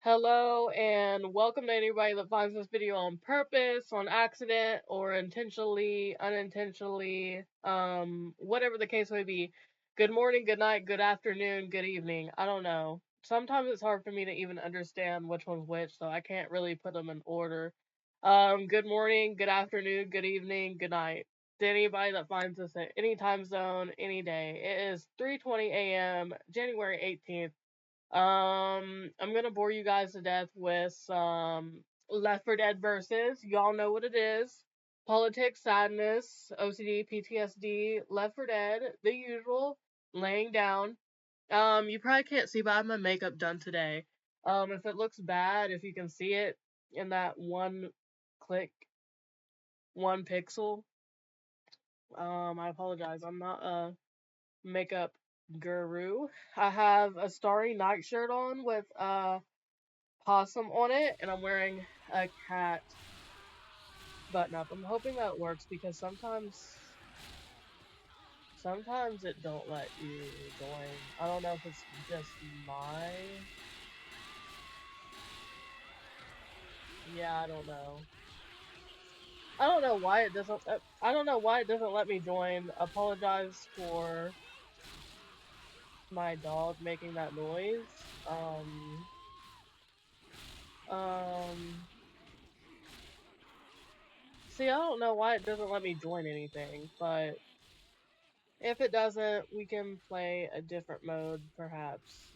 Hello and welcome to anybody that finds this video on purpose, on accident, or intentionally, unintentionally, whatever the case may be. Good morning, good night, good afternoon, good evening. I don't know. Sometimes it's hard for me to even understand which one's which, so I can't really put them in order. Good morning, good afternoon, good evening, good night. To anybody that finds this at any time zone, any day. It is 3:20 a.m., January 18th. I'm gonna bore you guys to death with some Left 4 Dead versus. Y'all know what it is. Politics, sadness, OCD, PTSD, Left 4 Dead, the usual, laying down. You probably can't see, but I have my makeup done today. If it looks bad, if you can see it in that one click, one pixel, I apologize. I'm not a makeup guru. I have a Starry Night shirt on with possum on it, and I'm wearing a cat button up. I'm hoping that works because sometimes it don't let you join. I don't know if it's just my yeah, I don't know. I don't know why it doesn't I don't know why it doesn't let me join. Apologize for my dog making that noise. Um See, I don't know why it doesn't let me join anything, but if it doesn't, we can play a different mode, perhaps.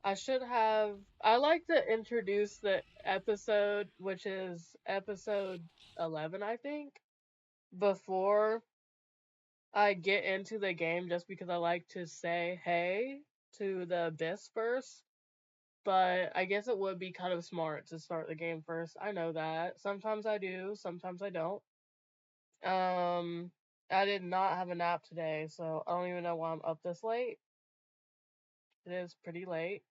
I like to introduce the episode, which is episode 11, I think, before I get into the game, just because I like to say hey to the abyss first. But I guess it would be kind of smart to start the game first. I know that. Sometimes I do, sometimes I don't. Um, I did not have a nap today, so I don't even know why I'm up this late. It is pretty late.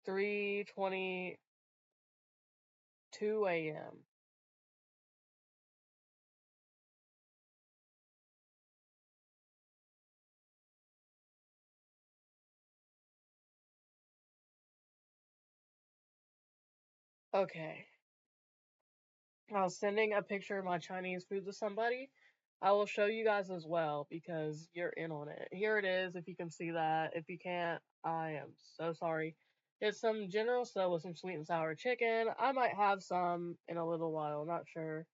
3:22 a.m. Okay. I was sending a picture of my Chinese food to somebody. I will show you guys as well because you're in on it. Here it is, if you can see that. If you can't, I am so sorry. It's some General Tso with some sweet and sour chicken. I might have some in a little while, not sure.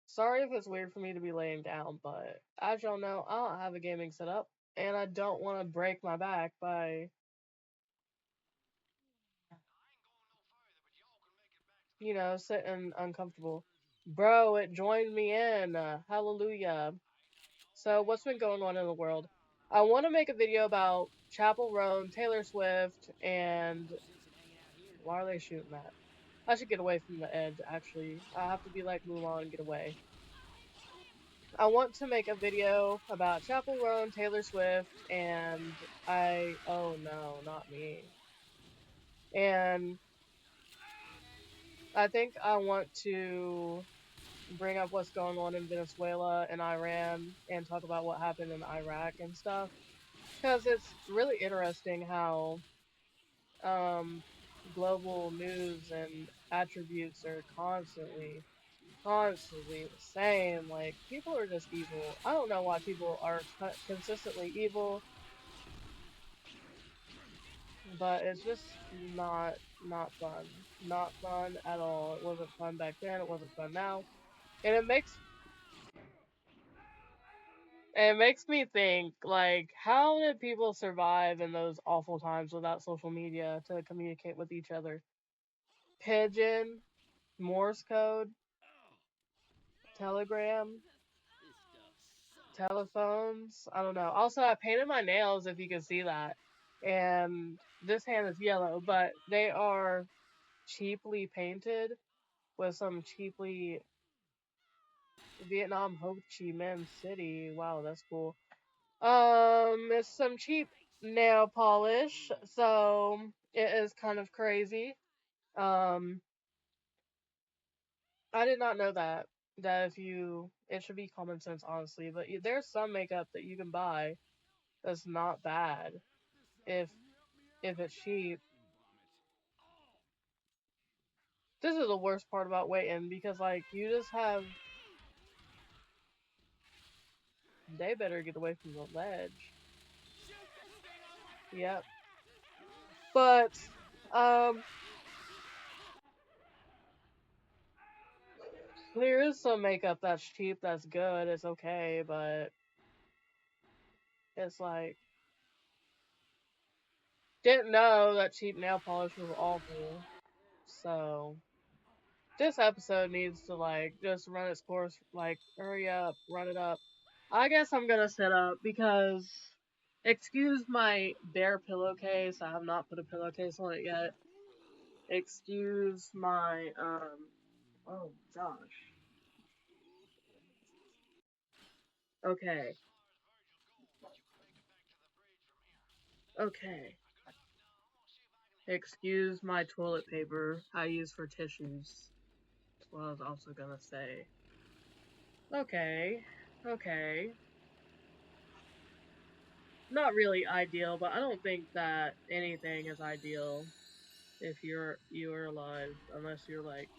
Sorry if it's weird for me to be laying down, but as y'all know, I don't have a gaming setup, and I don't want to break my back by, sitting uncomfortable. Bro, it joined me in. Hallelujah. So, what's been going on in the world? I want to make a video about Chappell Roan, Taylor Swift, and why are they shooting that? I should get away from the edge, actually. I have to be like Mulan and get away. I want to make a video about Chappell Roan, Taylor Swift, and oh no, not me. And I think I want to bring up what's going on in Venezuela and Iran and talk about what happened in Iraq and stuff. Because it's really interesting how um, global news and attributes are constantly the same. Like, people are just evil. I don't know why people are consistently evil, but it's just not fun. Not fun at all. It wasn't fun back then. It wasn't fun now, and it makes me think, like, how did people survive in those awful times without social media to communicate with each other? Pigeon, Morse code, telegram, telephones. I don't know. Also, I painted my nails, if you can see that. And this hand is yellow, but they are cheaply painted with some cheaply Vietnam Ho Chi Minh City. Wow, that's cool. It's some cheap nail polish, so it is kind of crazy. Um, I did not know that it should be common sense, honestly, but there's some makeup that you can buy that's not bad if if it's cheap. This is the worst part about waiting because, like, you just have. They better get away from the ledge. Yep. But, um, there is some makeup that's cheap, that's good, it's okay, but it's like, didn't know that cheap nail polish was awful. So, this episode needs to, like, just run its course, like, hurry up, run it up. I guess I'm gonna sit up because, excuse my bare pillowcase, I have not put a pillowcase on it yet. Excuse my, oh gosh. Okay. Okay. Excuse my toilet paper I use for tissues. That's what I was also gonna say. Okay. Okay. Not really ideal, but I don't think that anything is ideal if you're alive, unless you're like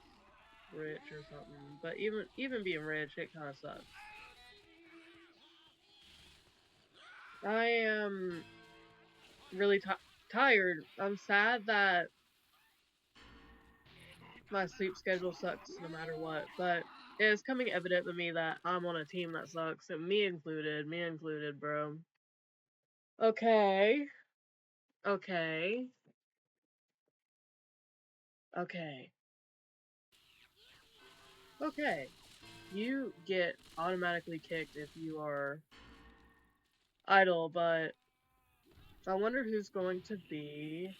rich or something. But even being rich, it kind of sucks. I am really tired. I'm sad that my sleep schedule sucks no matter what, but it's coming evident to me that I'm on a team that sucks, and me included, bro. Okay, okay, okay, okay. You get automatically kicked if you are idle, but I wonder who's going to be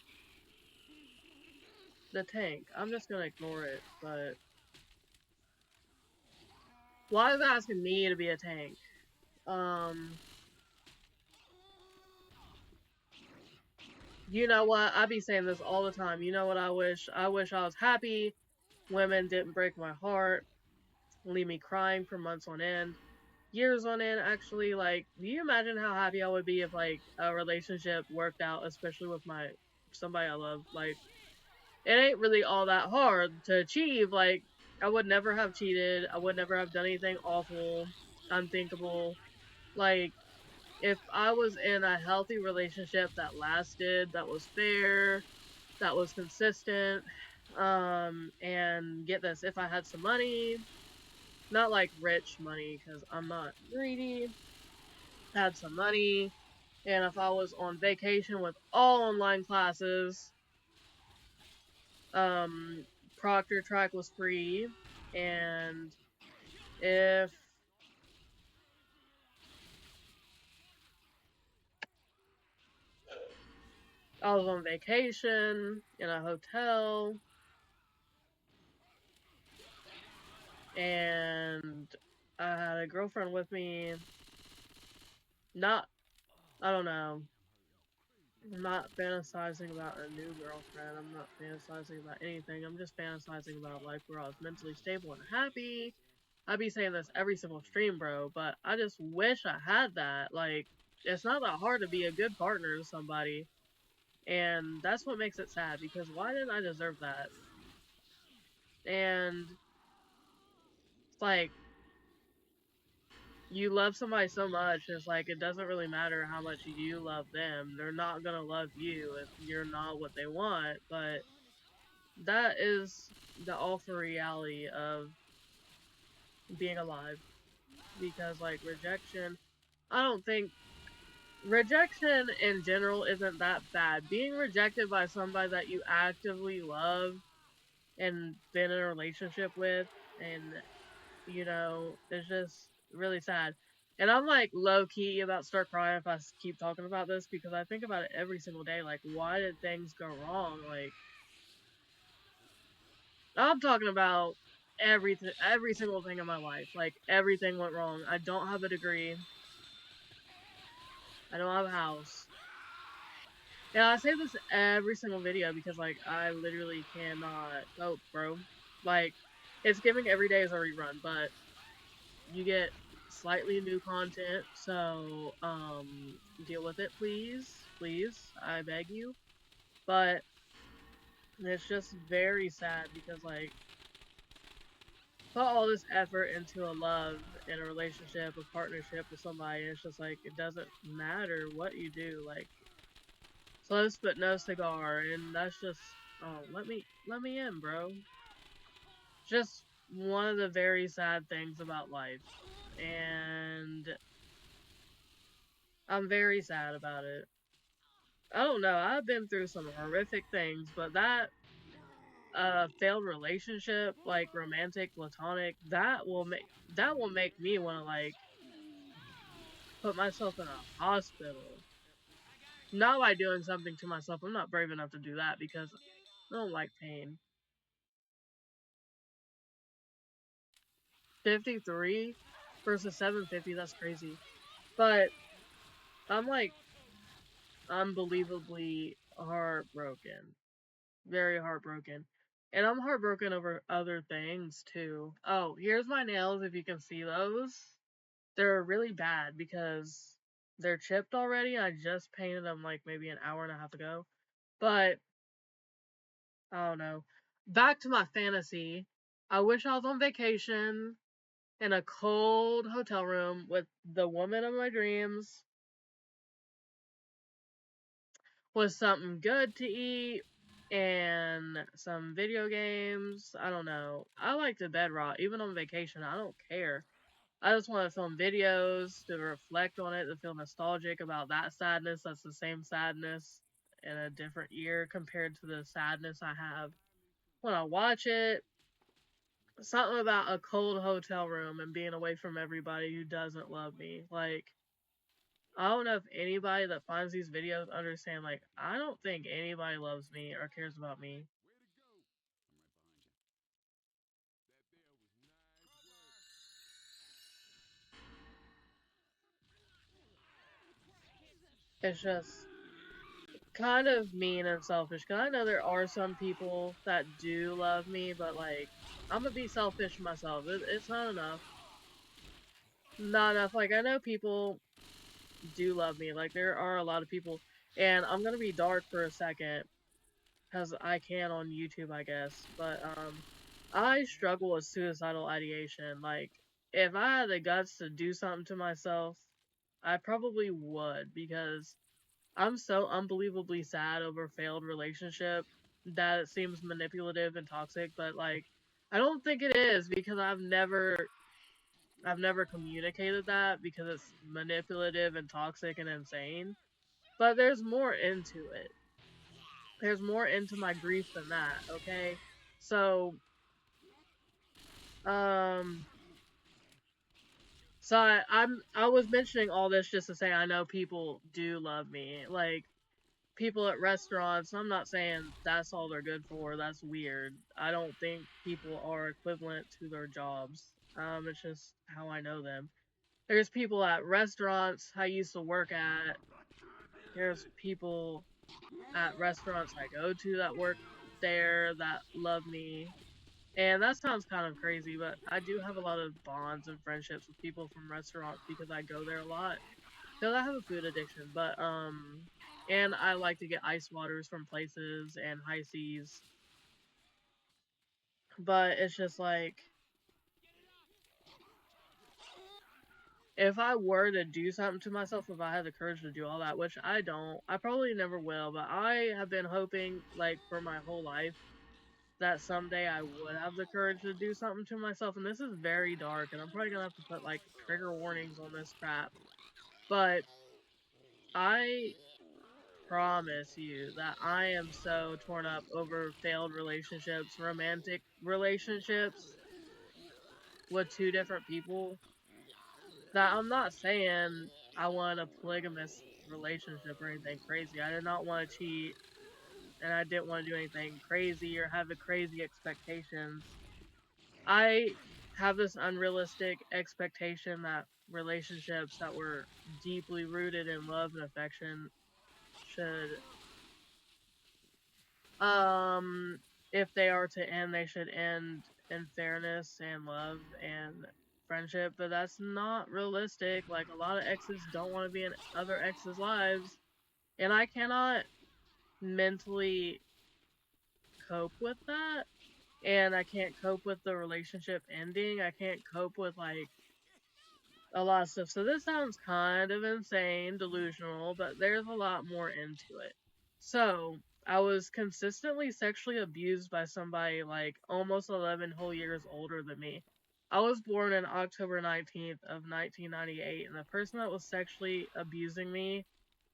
the tank. I'm just gonna ignore it, but why is it asking me to be a tank? You know what? I be saying this all the time. You know what I wish? I wish I was happy. Women didn't break my heart, leave me crying for months on end, years on end, actually. Like, do you imagine how happy I would be if, like, a relationship worked out, especially with somebody I love? Like, it ain't really all that hard to achieve. Like, I would never have cheated. I would never have done anything awful, unthinkable. Like, if I was in a healthy relationship that lasted, that was fair, that was consistent, and get this, if I had some money, not like rich money, because I'm not greedy, had some money, and if I was on vacation with all online classes, Proctor Track was free, and if I was on vacation in a hotel, and I had a girlfriend with me, not, I don't know, I'm not fantasizing about a new girlfriend. I'm not fantasizing about anything. I'm just fantasizing about a life where I was mentally stable and happy. I be saying this every single stream, bro, but I just wish I had that. Like, it's not that hard to be a good partner to somebody. And that's what makes it sad, because why didn't I deserve that? And, like, you love somebody so much, it's like, it doesn't really matter how much you love them. They're not gonna love you if you're not what they want, but that is the awful reality of being alive. Because, like, I don't think rejection in general isn't that bad. Being rejected by somebody that you actively love and been in a relationship with, and, you know, it's just really sad. And I'm, like, low-key about to start crying if I keep talking about this, because I think about it every single day. Like, why did things go wrong? Like, I'm talking about every single thing in my life. Like, everything went wrong. I don't have a degree. I don't have a house. Yeah, I say this every single video because, like, I literally cannot cope, bro. Like, it's giving every day is a rerun, but you get slightly new content, so, deal with it, please. Please, I beg you. But it's just very sad because, like, put all this effort into a love in a relationship, a partnership with somebody, and it's just like, it doesn't matter what you do. Like, close but no cigar, and that's just, oh, let me in, bro. Just one of the very sad things about life. And I'm very sad about it. I don't know, I've been through some horrific things, but that failed relationship, like romantic, platonic, that will make me want to like put myself in a hospital. Not by doing something to myself. I'm not brave enough to do that because I don't like pain. 53 versus 750, that's crazy. But I'm like unbelievably heartbroken. Very heartbroken. And I'm heartbroken over other things too. Oh, here's my nails if you can see those. They're really bad because they're chipped already. I just painted them like maybe an hour and a half ago. But I don't know. Back to my fantasy. I wish I was on vacation in a cold hotel room with the woman of my dreams, with something good to eat and some video games. I don't know. I like to bed rot even on vacation. I don't care. I just want to film videos to reflect on it, to feel nostalgic about that sadness. That's the same sadness in a different year compared to the sadness I have when I watch it. Something about a cold hotel room and being away from everybody who doesn't love me. Like, I don't know if anybody that finds these videos understand, like, I don't think anybody loves me or cares about me. It's just kind of mean and selfish. Cause I know there are some people that do love me, but like, I'm gonna be selfish myself. It's not enough. Not enough. Like, I know people do love me. Like, there are a lot of people, and I'm gonna be dark for a second, cause I can on YouTube, I guess. But I struggle with suicidal ideation. Like, if I had the guts to do something to myself, I probably would, because I'm so unbelievably sad over failed relationship that it seems manipulative and toxic, but like, I don't think it is, because I've never communicated that because it's manipulative and toxic and insane. But there's more into it. There's more into my grief than that, okay? So, um I was mentioning all this just to say I know people do love me. Like, people at restaurants, I'm not saying that's all they're good for. That's weird. I don't think people are equivalent to their jobs. It's just how I know them. There's people at restaurants I used to work at. There's people at restaurants I go to that work there that love me. And that sounds kind of crazy, but I do have a lot of bonds and friendships with people from restaurants because I go there a lot. Because I have a food addiction, but and I like to get ice waters from places and high seas. But it's just like, if I were to do something to myself, if I had the courage to do all that, which I don't, I probably never will, but I have been hoping, like, for my whole life, that someday I would have the courage to do something to myself. And this is very dark, and I'm probably gonna have to put like trigger warnings on this crap. But I promise you that I am so torn up over failed relationships, romantic relationships with two different people, that I'm not saying I want a polygamous relationship or anything crazy. I did not want to cheat, and I didn't want to do anything crazy or have the crazy expectations. I have this unrealistic expectation that relationships that were deeply rooted in love and affection should, um if they are to end, they should end in fairness and love and friendship, but that's not realistic. Like, a lot of exes don't want to be in other exes' lives, and I cannot mentally cope with that, and I can't cope with the relationship ending. I can't cope with like a lot of stuff. So this sounds kind of insane, delusional, but there's a lot more into it. So I was consistently sexually abused by somebody like almost 11 whole years older than me. I was born on October 19th of 1998, and the person that was sexually abusing me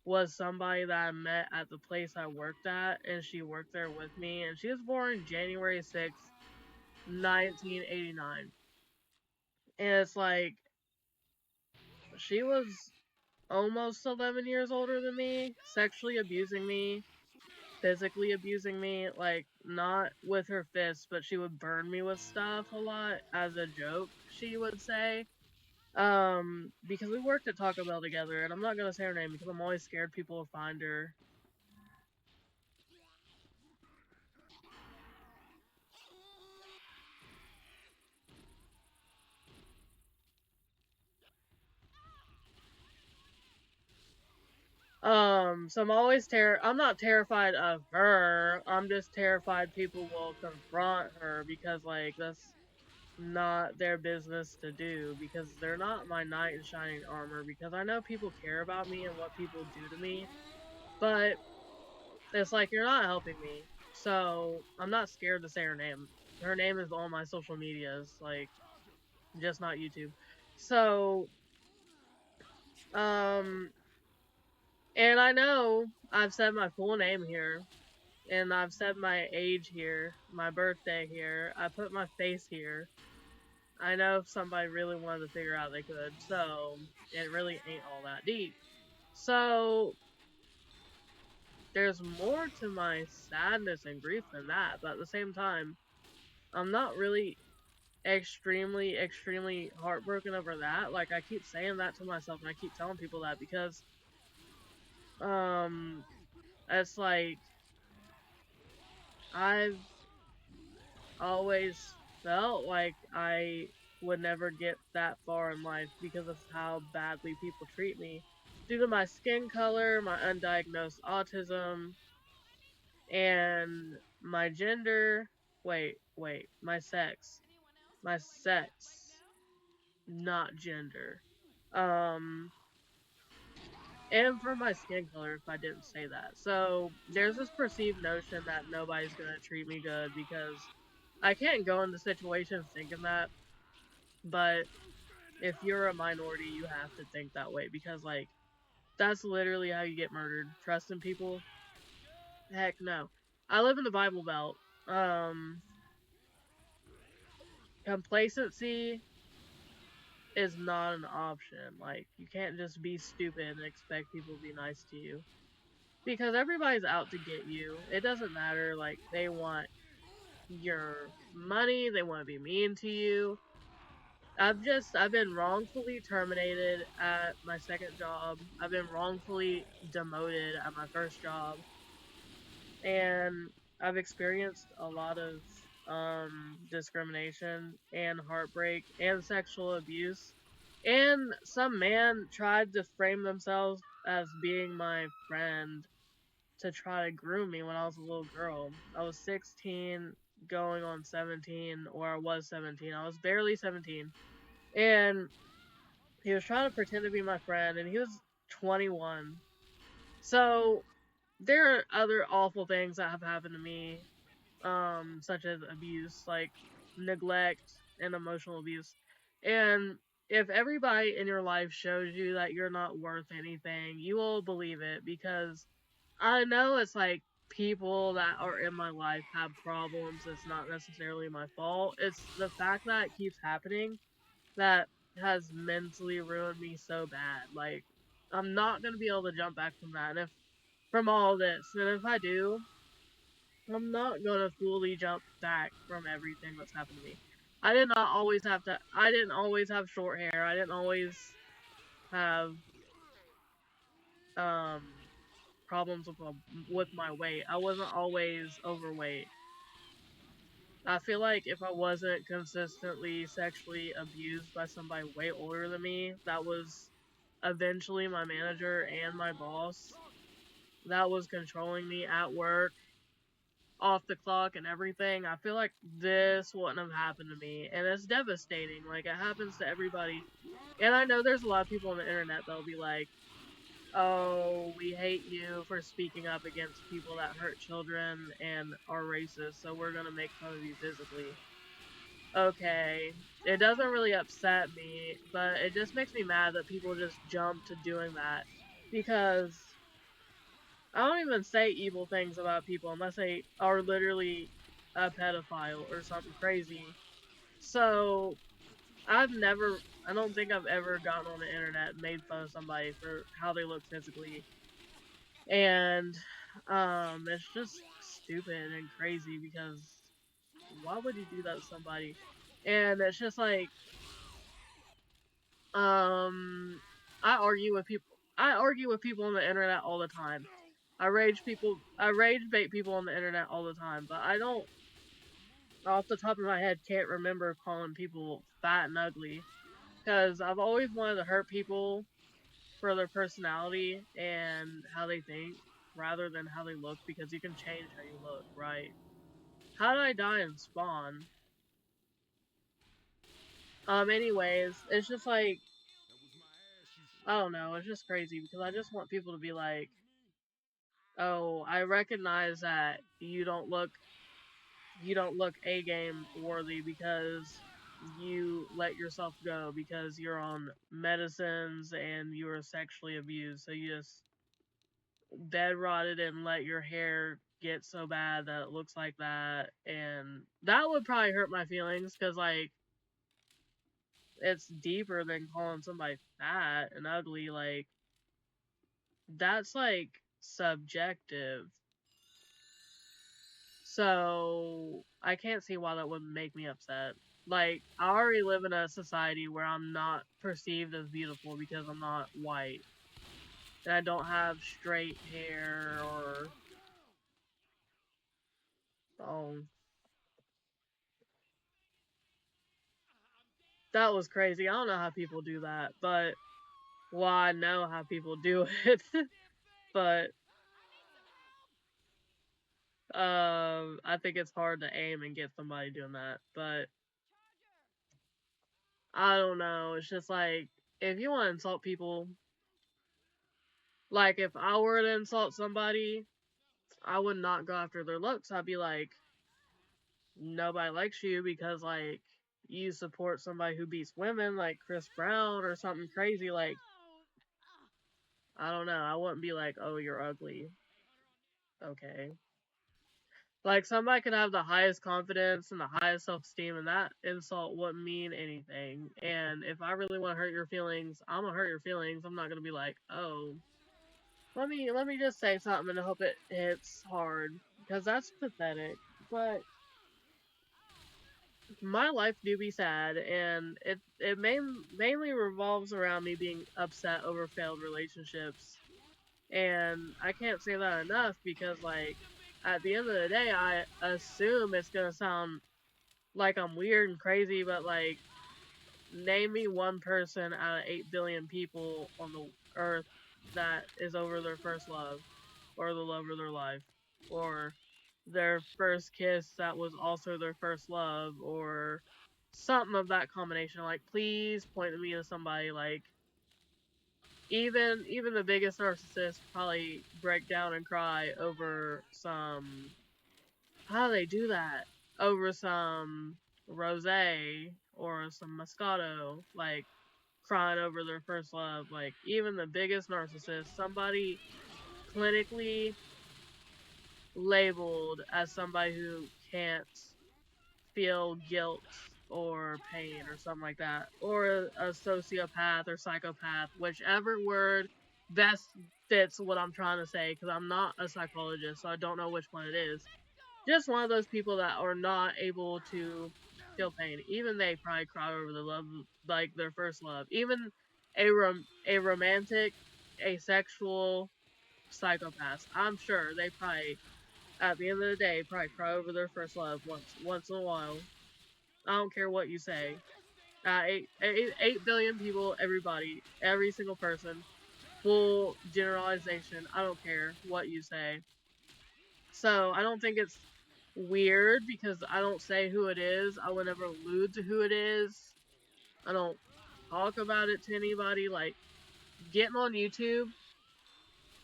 was somebody that I met at the place I worked at, and she worked there with me, and she was born January 6th, 1989. And it's like, she was almost 11 years older than me, sexually abusing me, physically abusing me, like, not with her fists, but she would burn me with stuff a lot as a joke, she would say. Because we worked at Taco Bell together, and I'm not gonna say her name because I'm always scared people will find her. So I'm not terrified of her, I'm just terrified people will confront her because, like, that's not their business to do, because they're not my knight in shining armor, because I know people care about me and what people do to me, but it's like, you're not helping me. So I'm not scared to say her name. Her name is on my social medias, like, just not YouTube. So, um, and I know I've said my full name here, and I've said my age here, my birthday here, I put my face here. I know if somebody really wanted to figure out, they could, so it really ain't all that deep. So there's more to my sadness and grief than that, but at the same time, I'm not really extremely heartbroken over that. Like, I keep saying that to myself and I keep telling people that because um it's like, I've always felt like I would never get that far in life because of how badly people treat me due to my skin color, my undiagnosed autism, and my gender. Wait, my sex. My sex, not gender. Um, and for my skin color, if I didn't say that. So there's this perceived notion that nobody's gonna treat me good because I can't go into situations thinking that, but if you're a minority, you have to think that way because, like, that's literally how you get murdered. Trusting people? Heck no. I live in the Bible Belt. Um, Complacency is not an option. Like, you can't just be stupid and expect people to be nice to you. Because everybody's out to get you. It doesn't matter. Like, they want your money, they want to be mean to you. I've been wrongfully terminated at my second job. I've been wrongfully demoted at my first job. And I've experienced a lot of discrimination and heartbreak and sexual abuse. And some man tried to frame themselves as being my friend to try to groom me when I was a little girl. I was 16 going on 17, or I was 17. I was barely 17. And he was trying to pretend to be my friend, and he was 21. So there are other awful things that have happened to me, such as abuse, like neglect and emotional abuse. And if everybody in your life shows you that you're not worth anything, you will believe it, because I know it's like, people that are in my life have problems. It's not necessarily my fault. It's the fact that it keeps happening that has mentally ruined me so bad. Like, I'm not gonna be able to jump back from that. And if from all this, and if I do, I'm not gonna fully jump back from everything that's happened to me. I didn't always have short hair. I didn't always have um problems with my weight. I wasn't always overweight. I feel like if I wasn't consistently sexually abused by somebody way older than me, that was eventually my manager and my boss, that was controlling me at work, off the clock and everything, I feel like this wouldn't have happened to me. And it's devastating. Like, it happens to everybody. And I know there's a lot of people on the internet that'll be like, oh, we hate you for speaking up against people that hurt children and are racist, so we're gonna make fun of you physically. Okay, it doesn't really upset me, but it just makes me mad that people just jump to doing that. Because I don't even say evil things about people unless they are literally a pedophile or something crazy. So I don't think I've ever gotten on the internet and made fun of somebody for how they look physically. And it's just stupid and crazy because why would you do that to somebody? And it's just like, um, I argue with people on the internet all the time. I rage bait people on the internet all the time, but I don't, off the top of my head, can't remember calling people fat and ugly. Because I've always wanted to hurt people for their personality and how they think, rather than how they look, because you can change how you look, right? How did I die in Spawn? Anyways, it's just like, I don't know, it's just crazy, because I just want people to be like, oh, I recognize that you don't look A game worthy because you let yourself go because you're on medicines and you were sexually abused. So you just bed rotted and let your hair get so bad that it looks like that. And that would probably hurt my feelings because, like, it's deeper than calling somebody fat and ugly. Like, that's like subjective. So I can't see why that would make me upset. Like, I already live in a society where I'm not perceived as beautiful because I'm not white. And I don't have straight hair or, oh, that was crazy. I don't know how people do that, but, well, I know how people do it. But, I think it's hard to aim and get somebody doing that. But, I don't know. It's just like, if you want to insult people, like, if I were to insult somebody, I would not go after their looks. I'd be like, nobody likes you because, like, you support somebody who beats women, like Chris Brown or something crazy. Like, I don't know. I wouldn't be like, oh, you're ugly. Okay. Like, somebody could have the highest confidence and the highest self esteem, and that insult wouldn't mean anything. And if I really want to hurt your feelings, I'm gonna hurt your feelings. I'm not gonna be like, oh, let me just say something and hope it hits hard because that's pathetic. But my life do be sad, and mainly revolves around me being upset over failed relationships. And I can't say that enough because, like, at the end of the day, I assume it's gonna sound like I'm weird and crazy, but, like, name me one person out of 8 billion people on the earth that is over their first love, or the love of their life, or their first kiss that was also their first love, or something of that combination. Like, please point me to somebody. Like, even the biggest narcissists probably break down and cry over some, how do they do that? Over some rosé or some Moscato, like, crying over their first love. Like, even the biggest narcissist, somebody clinically labeled as somebody who can't feel guilt or pain or something like that, or a sociopath or psychopath, whichever word best fits what I'm trying to say, because I'm not a psychologist, so I don't know which one it is. Just one of those people that are not able to feel pain. Even they probably cry over the love, like their first love. Even a romantic, asexual psychopath, I'm sure they probably, at the end of the day, probably cry over their first love once in a while. I don't care what you say. 8 billion people, everybody, every single person. full generalization. I don't care what you say. So I don't think it's weird because I don't say who it is. I would never allude to who it is. I don't talk about it to anybody. Like, getting on YouTube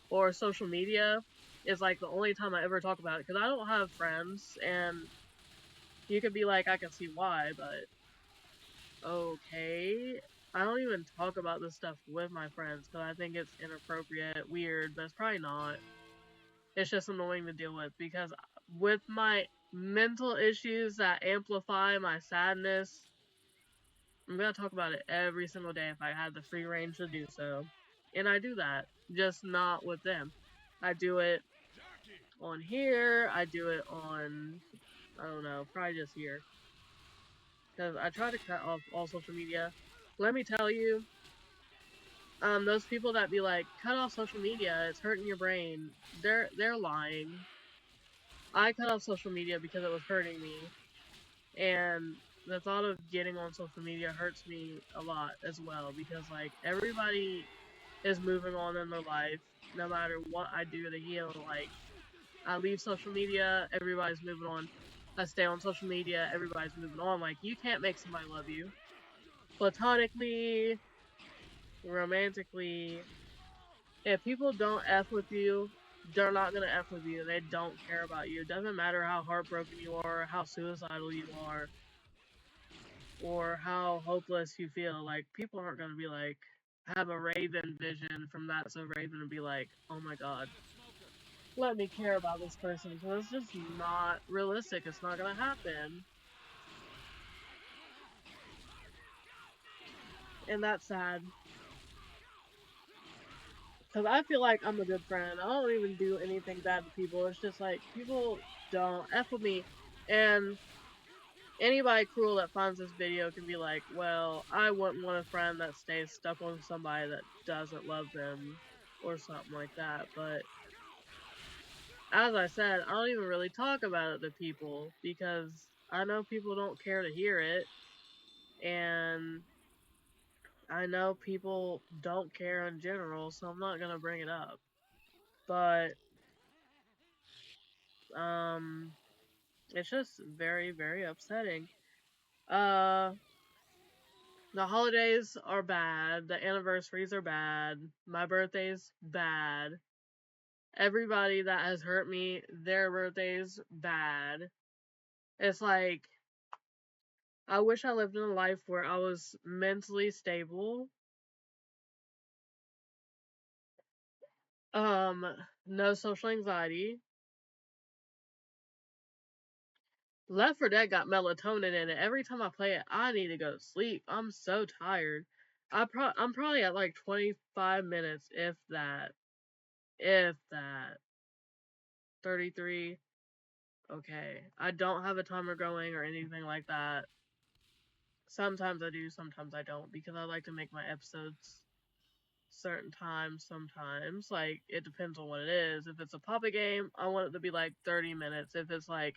or social media is like the only time I ever talk about it because I don't have friends, and you could be like, I can see why, but okay. I don't even talk about this stuff with my friends because I think it's inappropriate, weird, but it's probably not. It's just annoying to deal with because with my mental issues that amplify my sadness, I'm gonna talk about it every single day if I had the free range to do so. And I do that, just not with them. I do it on here, I do it on, I don't know, probably just here. Because I try to cut off all social media. Let me tell you, those people that be like, cut off social media, it's hurting your brain, they're lying. I cut off social media because it was hurting me. And the thought of getting on social media hurts me a lot as well because like everybody is moving on in their life no matter what I do to heal. Like, I leave social media, everybody's moving on. I stay on social media, everybody's moving on. Like, you can't make somebody love you platonically, romantically. If people don't F with you, they're not gonna F with you. They don't care about you. It doesn't matter how heartbroken you are, how suicidal you are, or how hopeless you feel. Like, people aren't gonna be like, have a Raven vision from That So Raven and be like, oh my god, let me care about this person, because it's just not realistic. It's not gonna happen. And that's sad. Because I feel like I'm a good friend. I don't even do anything bad to people. It's just like, people don't F with me. And anybody cruel that finds this video can be like, well, I wouldn't want a friend that stays stuck on somebody that doesn't love them, or something like that. But as I said, I don't even really talk about it to people because I know people don't care to hear it. And I know people don't care in general, so I'm not gonna bring it up. But it's just very, very upsetting. Uh, the holidays are bad. The anniversaries are bad. My birthday's bad. Everybody that has hurt me, their birthday's bad. It's like, I wish I lived in a life where I was mentally stable. No social anxiety. Left 4 Dead got melatonin in it. Every time I play it, I need to go to sleep. I'm so tired. I'm probably at like 25 minutes, if that. If that. 33. Okay. I don't have a timer going or anything like that. Sometimes I do, sometimes I don't, because I like to make my episodes certain times sometimes. Like, it depends on what it is. If it's a puppet game, I want it to be like 30 minutes. If it's like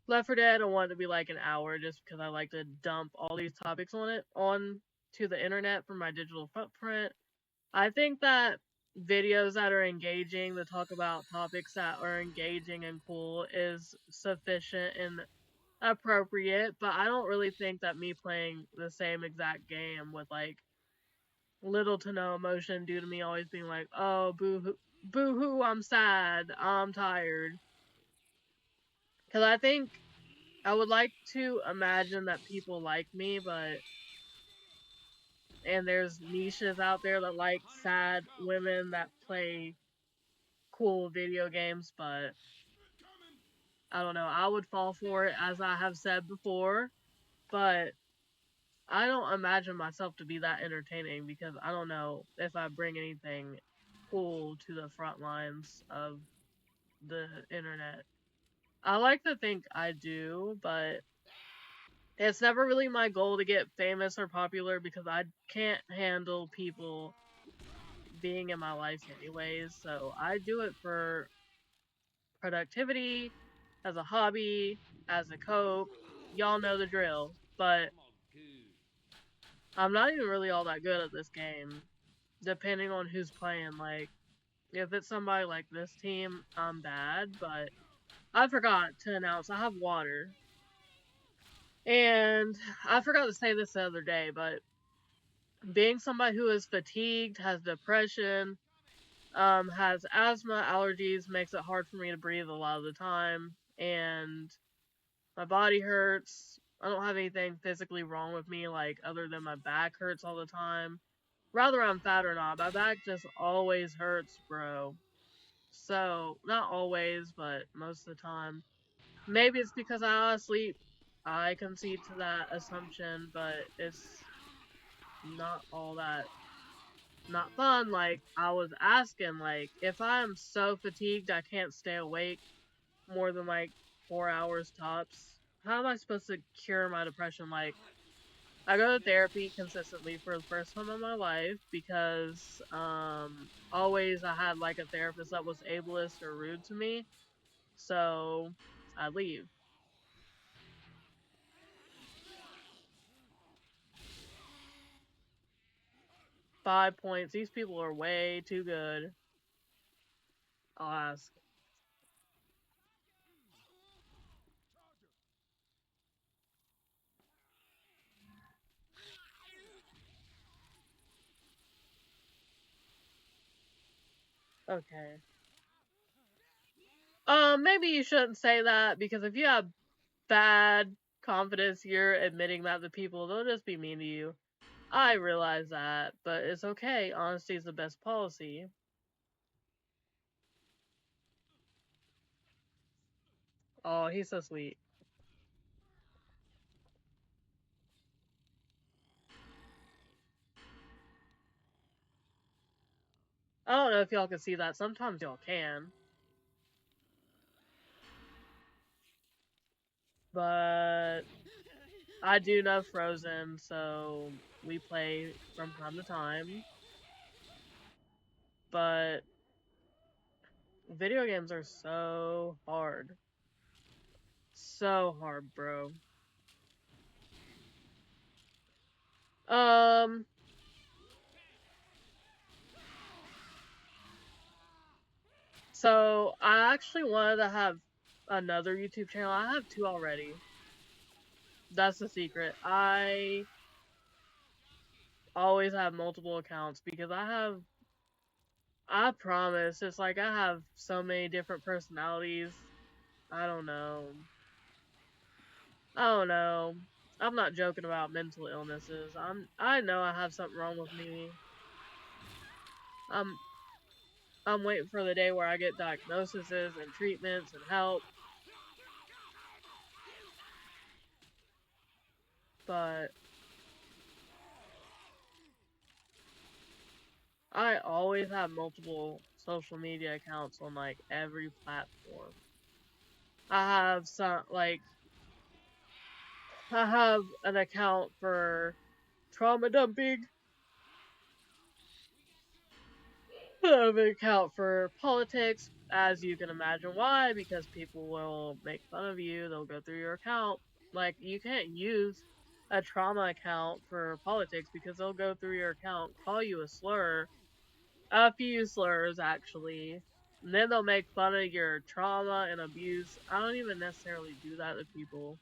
Left 4 Dead, I want it to be like an hour just because I like to dump all these topics on to the internet for my digital footprint. I think that videos that are engaging, to talk about topics that are engaging and cool, is sufficient and appropriate, but I don't really think that me playing the same exact game with like little to no emotion due to me always being like, oh, boo hoo, I'm sad, I'm tired. Because I think I would like to imagine that people like me, and there's niches out there that like sad women that play cool video games, but I don't know, I would fall for it, as I have said before, but I don't imagine myself to be that entertaining because I don't know if I bring anything cool to the front lines of the internet. I like to think I do, but it's never really my goal to get famous or popular because I can't handle people being in my life anyways. So I do it for productivity, as a hobby, as a cope. Y'all know the drill. But I'm not even really all that good at this game. depending on who's playing. Like, if it's somebody like this team, I'm bad, but I forgot to announce I have water. And I forgot to say this the other day, but being somebody who is fatigued, has depression, has asthma, allergies, makes it hard for me to breathe a lot of the time, and my body hurts. I don't have anything physically wrong with me, like, other than my back hurts all the time. Whether I'm fat or not, my back just always hurts, bro. So, not always, but most of the time. Maybe it's because I'm out of sleep. I concede to that assumption, but it's not all that not fun. Like, I was asking, like, if I'm so fatigued I can't stay awake more than like 4 hours tops, how am I supposed to cure my depression? Like, I go to therapy consistently for the first time in my life because always I had like a therapist that was ableist or rude to me. So I leave. 5 points. These people are way too good. I'll ask. Okay. Maybe you shouldn't say that because if you have bad confidence, you're admitting that to people, they'll just be mean to you. I realize that, but it's okay. Honesty is the best policy. Oh, he's so sweet. I don't know if y'all can see that. Sometimes y'all can. But I do know Frozen, so we play from time to time. But video games are so hard. So hard, bro. Um, so I actually wanted to have another YouTube channel. I have two already. That's the secret. I always have multiple accounts because I promise, it's like I have so many different personalities. I don't know. I don't know. I'm not joking about mental illnesses. I know I have something wrong with me. I'm I'm waiting for the day where I get diagnoses and treatments and help. But I always have multiple social media accounts on like every platform. I have some like I have an account for trauma dumping. I have an account for politics, as you can imagine why, because people will make fun of you, they'll go through your account. Like, you can't use a trauma account for politics because they'll go through your account, call you a slur, a few slurs actually, and then they'll make fun of your trauma and abuse. I don't even necessarily do that to people.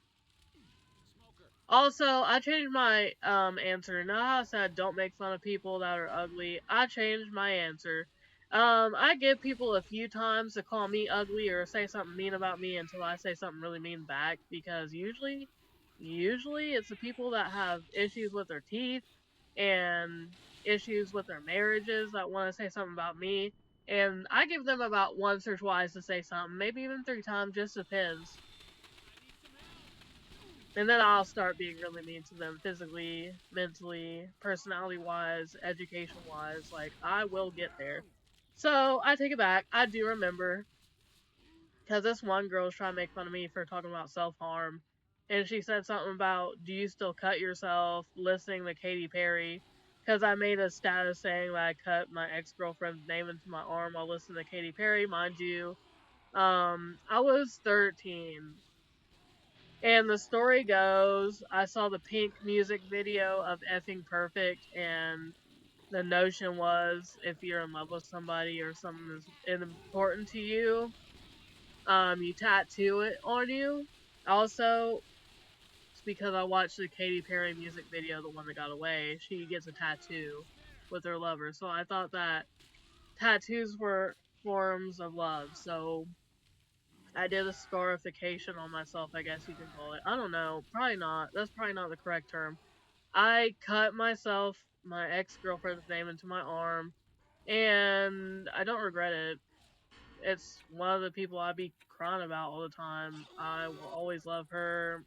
Also, I changed my answer. Now how I said don't make fun of people that are ugly. I changed my answer. I give people a few times to call me ugly or say something mean about me until I say something really mean back because usually it's the people that have issues with their teeth and issues with their marriages that want to say something about me. And I give them about once or twice to say something, maybe even 3 times, just depends. And then I'll start being really mean to them physically, mentally, personality wise, education wise. Like, I will get there. So, I take it back. I do remember. Because this one girl was trying to make fun of me for talking about self harm. And she said something about, do you still cut yourself listening to Katy Perry? Because I made a status saying that I cut my ex girlfriend's name into my arm while listening to Katy Perry. Mind you, I was 13. And the story goes, I saw the Pink music video of Effing Perfect, and the notion was if you're in love with somebody or something is important to you, you tattoo it on you. Also, it's because I watched the Katy Perry music video, the one that got away. She gets a tattoo with her lover, so I thought that tattoos were forms of love. So I did a scarification on myself, I guess you can call it. I don't know, probably not. That's probably not the correct term. I cut myself, my ex-girlfriend's name into my arm, and I don't regret it. It's one of the people I be crying about all the time. I will always love her.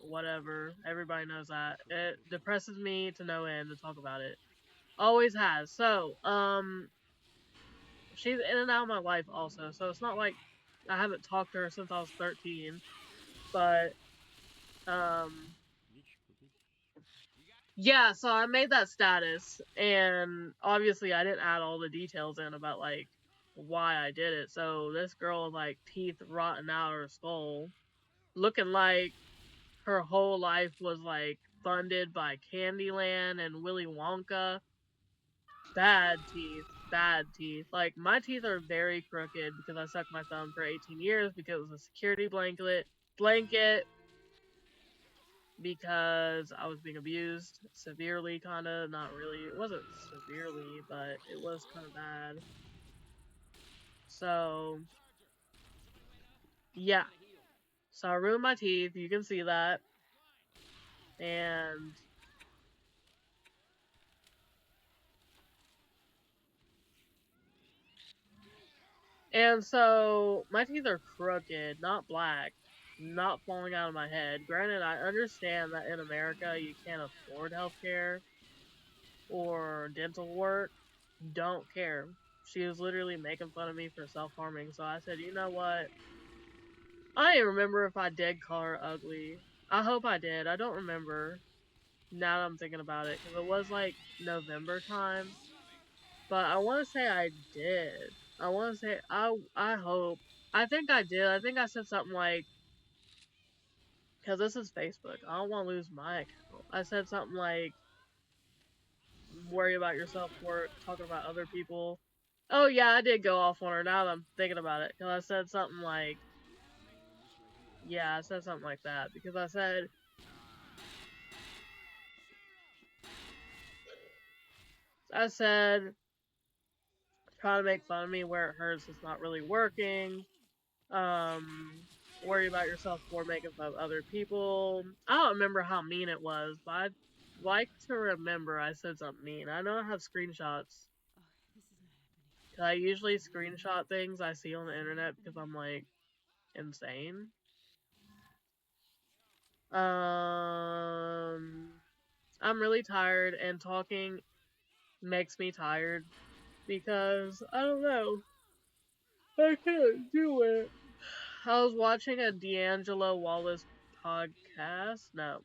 Whatever. Everybody knows that. It depresses me to no end to talk about it. Always has. So, she's in and out of my life also. So it's not like I haven't talked to her since I was 13. But, um, yeah, so I made that status, and obviously I didn't add all the details in about, like, why I did it. So this girl, like, teeth rotten out of her skull, looking like her whole life was, like, funded by Candyland and Willy Wonka. Bad teeth. Bad teeth. Like, my teeth are very crooked because I sucked my thumb for 18 years because it was a security blanket because I was being abused severely, kind of. Not really. It wasn't severely, but it was kind of bad. So, yeah. So I ruined my teeth. You can see that. And so my teeth are crooked, not black, not falling out of my head. Granted, I understand that in America you can't afford healthcare or dental work. Don't care. She was literally making fun of me for self-harming, so I said, you know what? I don't remember if I did call her ugly. I hope I did. I don't remember now that I'm thinking about it, because it was like November time. But I want to say I did. I want to say, I hope. I think I did. I think I said something like, because this is Facebook. I don't want to lose my account. I said something like, worry about yourself work, talking about other people. Oh yeah, I did go off on her now that I'm thinking about it. Because I said something like, yeah, I said something like that. Because I said, try to make fun of me where it hurts, it's not really working. Worry about yourself before making fun of other people. I don't remember how mean it was, but I'd like to remember I said something mean. I know I have screenshots. I usually screenshot things I see on the internet because I'm like insane. I'm really tired, and talking makes me tired because I don't know. I can't do it. I was watching a D'Angelo Wallace podcast. No.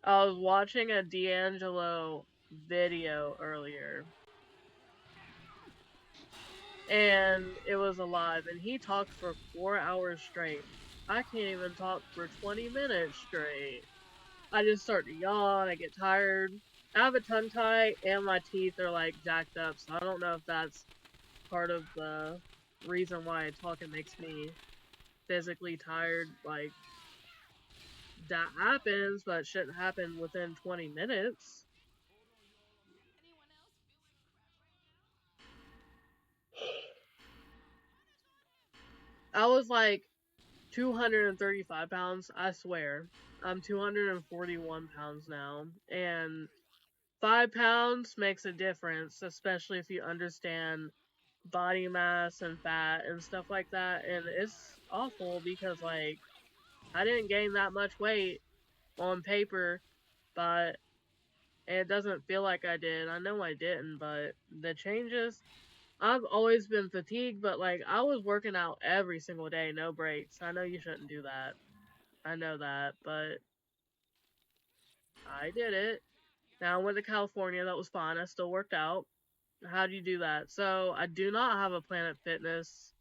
I was watching a D'Angelo video earlier. And it was alive, and he talked for 4 hours straight. I can't even talk for 20 minutes straight. I just start to yawn, I get tired. I have a tongue tie, and my teeth are like jacked up, so I don't know if that's part of the reason why talking makes me physically tired. Like, that happens, but it shouldn't happen within 20 minutes. I was like 235 pounds, I swear. I'm 241 pounds now, and 5 pounds makes a difference, especially if you understand body mass and fat and stuff like that. And it's awful because, like, I didn't gain that much weight on paper, but it doesn't feel like I did. I know I didn't, but the changes. I've always been fatigued, but like I was working out every single day, no breaks. I know you shouldn't do that. I know that, but I did it. Now I went to California, that was fine. I still worked out. How do you do that? So I do not have a Planet Fitness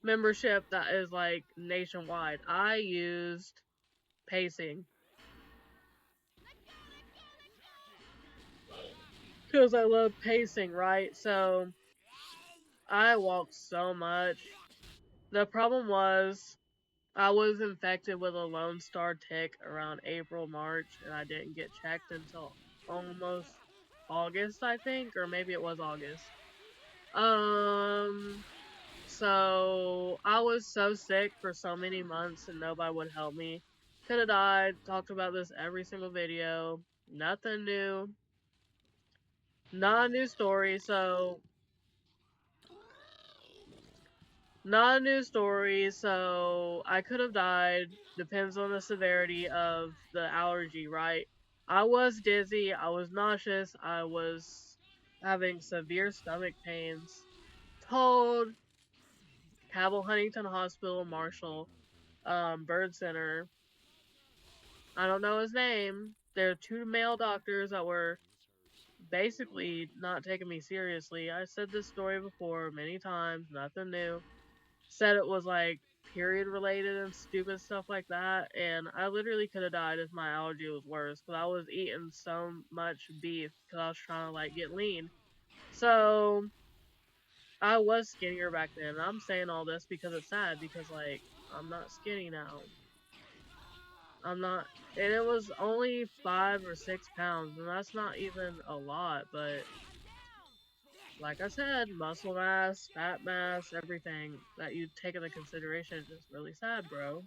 membership that is like nationwide. I used pacing. because I love pacing, right? So I walked so much. The problem was I was infected with a Lone Star tick around April, March, and I didn't get checked until almost August, I think, or maybe it was August. Um, so I was so sick for so many months and nobody would help me. Could have died. Talked about this every single video. Nothing new. Not a new story. Not a new story. So I could have died. Depends on the severity of the allergy, right? I was dizzy. I was nauseous. I was having severe stomach pains. Told Cabell Huntington Hospital Marshall Bird Center. I don't know his name. There are two male doctors that were basically not taking me seriously. I said this story before many times, nothing new. Said it was like period related and stupid stuff like that, and I literally could have died if my allergy was worse because I was eating so much beef because I was trying to like get lean. So I was skinnier back then. I'm saying all this because it's sad because like I'm not skinny now. I'm not, and it was only 5 or 6 pounds, and that's not even a lot, but like I said, muscle mass, fat mass, everything that you take into consideration is just really sad, bro.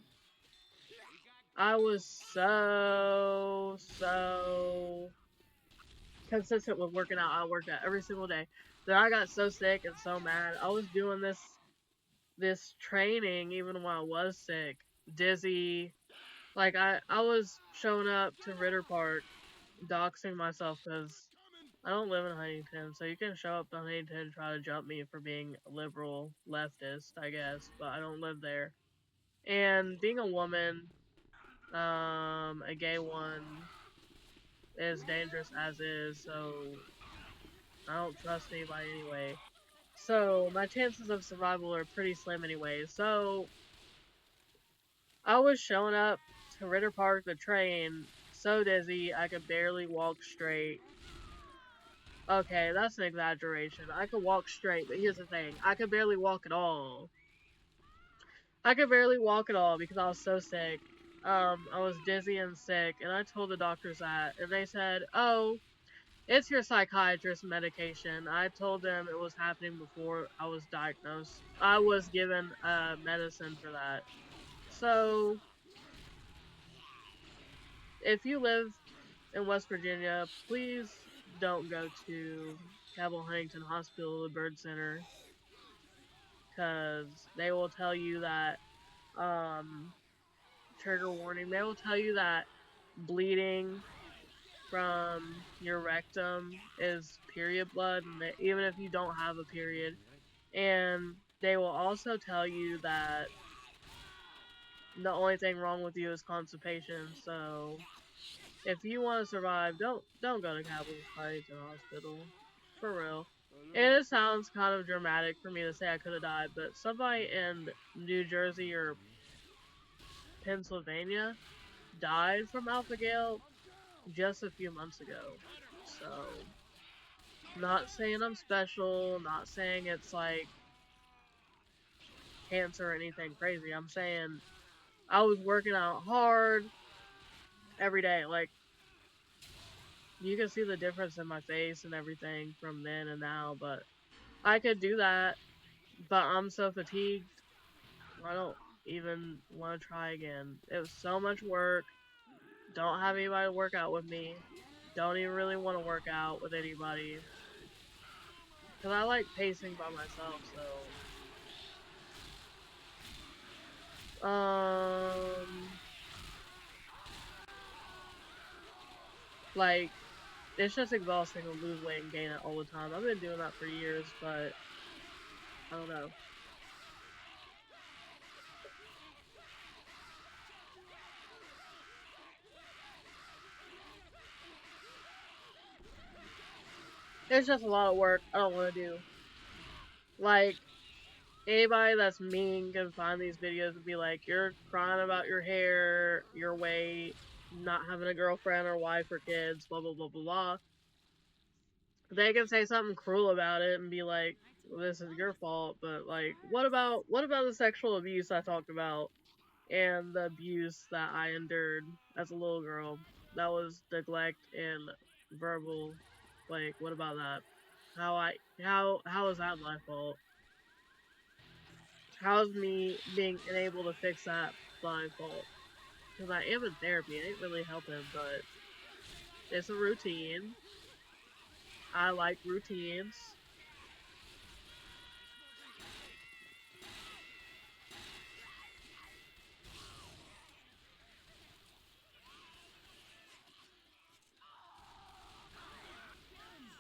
I was so consistent with working out. I worked out every single day. Then I got so sick and so mad. I was doing this training even when I was sick, dizzy. Like I was showing up to Ritter Park doxing myself because I don't live in Huntington, so you can show up to Huntington and try to jump me for being a liberal leftist, I guess, but I don't live there. And being a woman, a gay one, is dangerous as is, so I don't trust anybody anyway. So my chances of survival are pretty slim anyway. So I was showing up to Ritter Park, the train, so dizzy I could barely walk straight. Okay, that's an exaggeration. I could walk straight, but here's the thing. I could barely walk at all. I could barely walk at all because I was so sick. I was dizzy and sick, and I told the doctors that, and they said, "Oh, it's your psychiatrist medication." I told them it was happening before I was diagnosed. I was given medicine for that. So, if you live in West Virginia, please don't go to Cabell Huntington Hospital, the Bird Center, because they will tell you that, um, trigger warning, they will tell you that bleeding from your rectum is period blood, and even if you don't have a period. And they will also tell you that the only thing wrong with you is constipation. So if you want to survive, don't go to Cabell Huntington Hospital, for real. And it sounds kind of dramatic for me to say I could have died, but somebody in New Jersey or Pennsylvania died from alpha gal just a few months ago. So, not saying I'm special, not saying it's like cancer or anything crazy. I'm saying I was working out hard every day. Like, you can see the difference in my face and everything from then and now, but I could do that, but I'm so fatigued, I don't even want to try again. It was so much work. Don't have anybody to work out with me. Don't even really want to work out with anybody. Because I like pacing by myself, so. Like, it's just exhausting to lose weight and gain it all the time. I've been doing that for years, but I don't know. It's just a lot of work I don't want to do. Like, anybody that's mean can find these videos and be like, you're crying about your hair, your weight, not having a girlfriend or wife or kids, blah, blah, blah, blah, blah. They can say something cruel about it and be like, "This is your fault," but like, what about the sexual abuse I talked about and the abuse that I endured as a little girl? That was neglect and verbal. Like, what about that? How is that my fault? How is me being unable to fix that my fault? Because I am in therapy, it ain't really helping, but it's a routine. I like routines.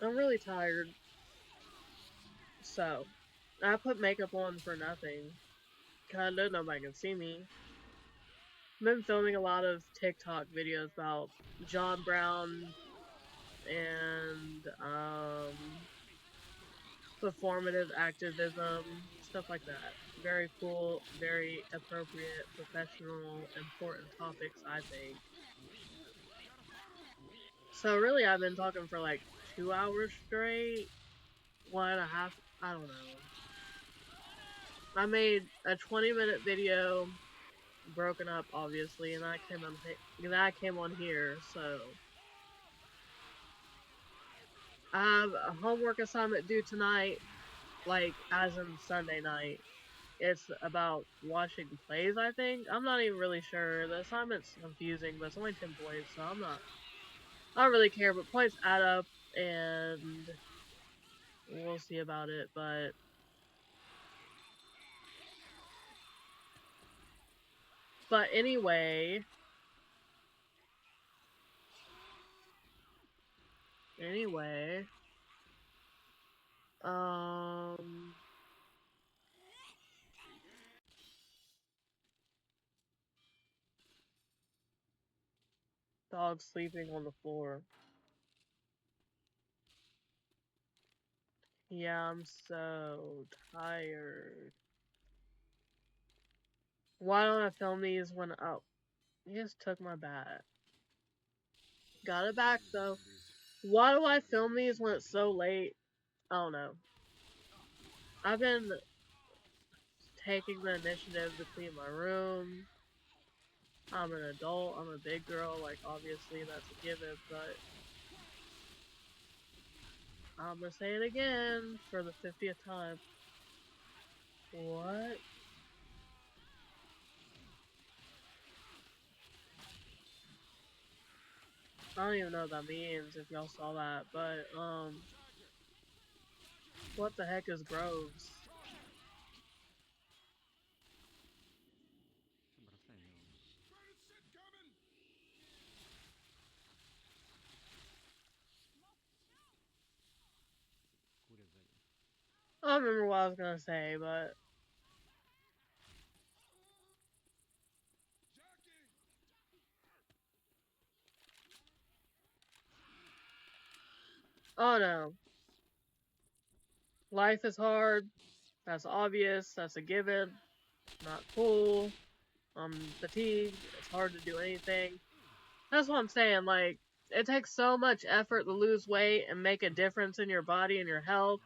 I'm really tired, so I put makeup on for nothing. Kinda nobody can see me. I've been filming a lot of TikTok videos about John Brown and performative activism, stuff like that. Very cool, very appropriate, professional, important topics, I think. So really, I've been talking for like 2 hours straight, 1.5. I don't know. I made a 20-minute video, broken up, obviously, and I came on here. So I have a homework assignment due tonight, like as in Sunday night. It's about watching plays, I think. I'm not even really sure. The assignment's confusing, but it's only 10 points, so I don't really care, but points add up, and we'll see about it. But anyway, um, dog sleeping on the floor. Yeah, I'm so tired. Why don't I film these when, oh, he just took my bat. Got it back though. Why do I film these when it's so late? I don't know. I've been taking the initiative to clean my room. I'm an adult, I'm a big girl, like obviously that's a given, but I'm gonna say it again for the 50th time. What? I don't even know what that means if y'all saw that, but what the heck is Groves? I don't remember what I was gonna say, but oh no. Life is hard. That's obvious. That's a given. Not cool. I'm fatigued. It's hard to do anything. That's what I'm saying. Like, it takes so much effort to lose weight and make a difference in your body and your health,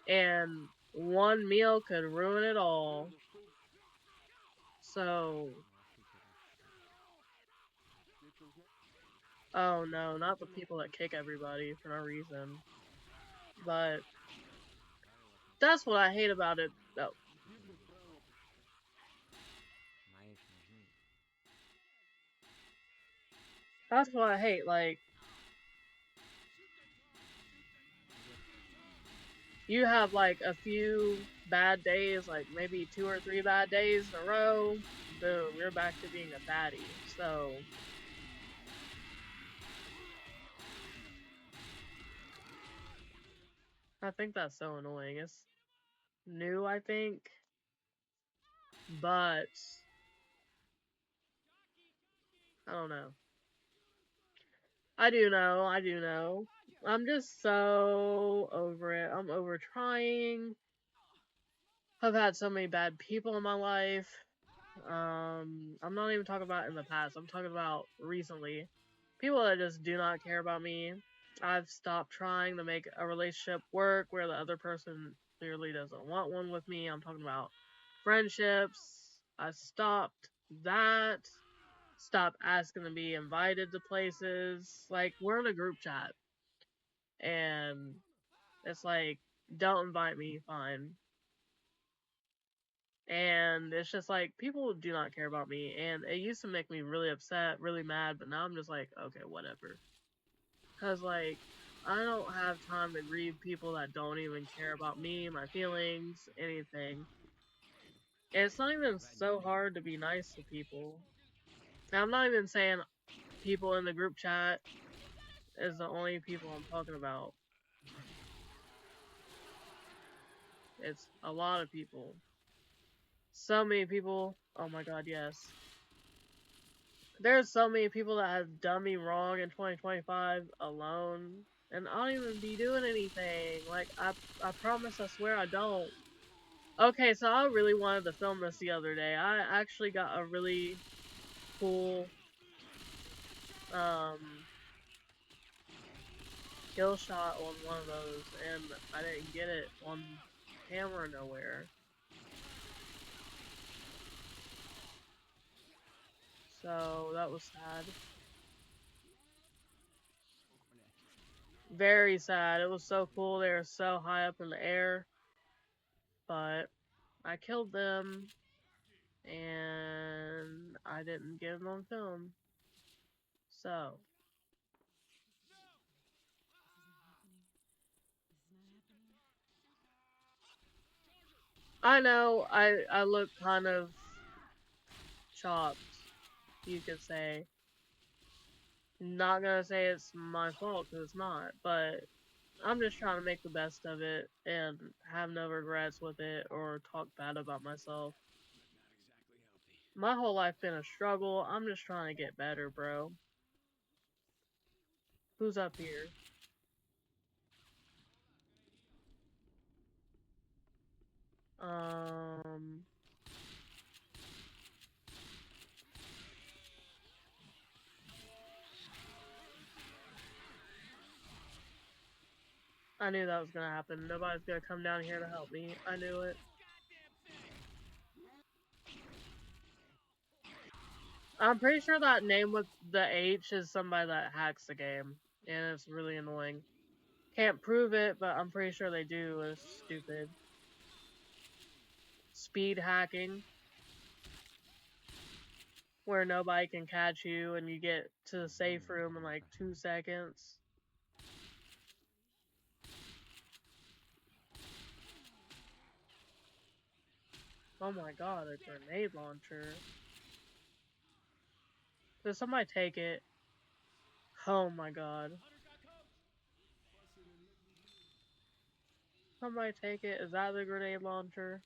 and one meal could ruin it all. So, oh no, not the people that kick everybody for no reason. But that's what I hate about it. Oh, that's what I hate. Like, you have like a few bad days, like maybe 2 or 3 bad days in a row. Boom, you're back to being a fatty. So, I think that's so annoying. It's new, I think, but I don't know. I do know. I'm just so over it. I'm over trying. I've had so many bad people in my life. I'm not even talking about in the past. I'm talking about recently. People that just do not care about me. I've stopped trying to make a relationship work where the other person clearly doesn't want one with me. I'm talking about friendships. I stopped that. Stopped asking to be invited to places. Like, we're in a group chat. And it's like, don't invite me, fine. And it's just like, people do not care about me. And it used to make me really upset, really mad, but now I'm just like, okay, whatever. Because, like, I don't have time to grieve people that don't even care about me, my feelings, anything. And it's not even so hard to be nice to people. And I'm not even saying people in the group chat is the only people I'm talking about. It's a lot of people. So many people. Oh my god, yes. There's so many people that have done me wrong in 2025 alone. And I don't even be doing anything. Like, I promise, I swear I don't. Okay, so I really wanted to film this the other day. I actually got a really cool, kill shot on one of those, and I didn't get it on camera nowhere. So, that was sad. Very sad. It was so cool. They were so high up in the air. But I killed them, and I didn't get them on film. So. I know, I look kind of chopped, you could say. Not gonna say it's my fault, because it's not, but I'm just trying to make the best of it and have no regrets with it or talk bad about myself. My whole life been a struggle. I'm just trying to get better, bro. Who's up here? I knew that was gonna happen. Nobody's gonna come down here to help me. I knew it. I'm pretty sure that name with the H is somebody that hacks the game, and it's really annoying. Can't prove it, but I'm pretty sure they do. It's stupid. Speed hacking, where nobody can catch you and you get to the safe room in like 2 seconds. Oh my god, a grenade launcher. Did somebody take it? Oh my god. Somebody take it? Is that the grenade launcher?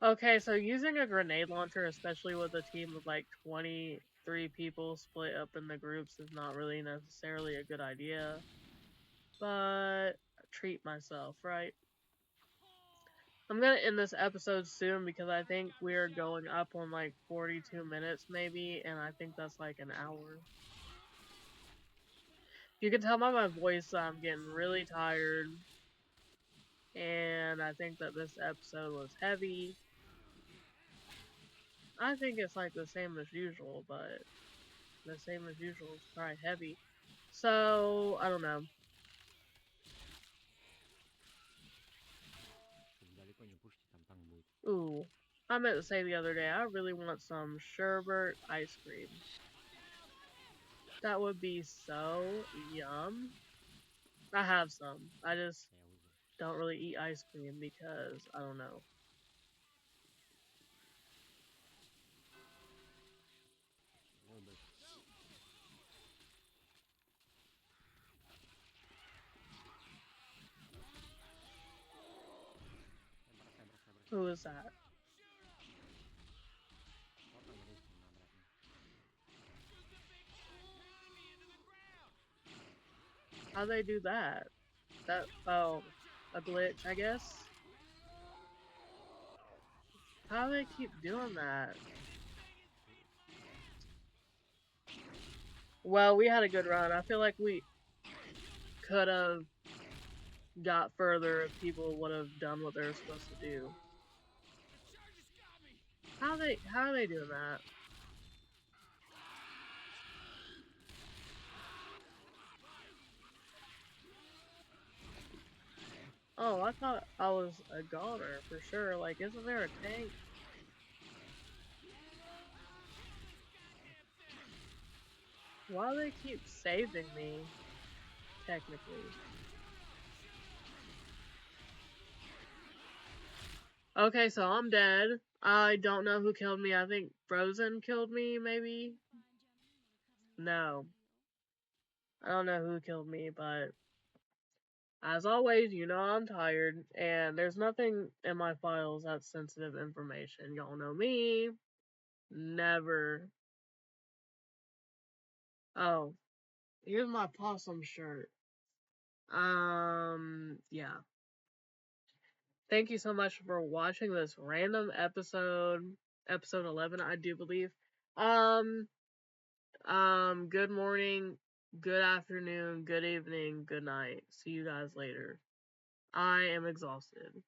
Okay, so using a grenade launcher, especially with a team of like 23 people split up in the groups, is not really necessarily a good idea. But treat myself, right? I'm gonna end this episode soon because I think we're going up on like 42 minutes maybe, and I think that's like an hour. You can tell by my voice that I'm getting really tired, and I think that this episode was heavy. I think it's like the same as usual, but the same as usual is probably heavy. So, I don't know. Ooh, I meant to say the other day, I really want some sherbet ice cream. That would be so yum. I have some. I just don't really eat ice cream because I don't know. Who is that? How they do that? Oh, a glitch, I guess? How do they keep doing that? Well, we had a good run. I feel like we could have got further if people would have done what they were supposed to do. How are they doing that? Oh, I thought I was a goner for sure. Like, isn't there a tank? Why do they keep saving me? Technically. Okay, so I'm dead. I don't know who killed me. I think Frozen killed me, maybe? No. I don't know who killed me, but as always, you know I'm tired, and there's nothing in my files that's sensitive information. Y'all know me. Never. Oh, here's my possum shirt. Yeah. Thank you so much for watching this random episode 11, I do believe. Um, good morning, good afternoon, good evening, good night. See you guys later. I am exhausted.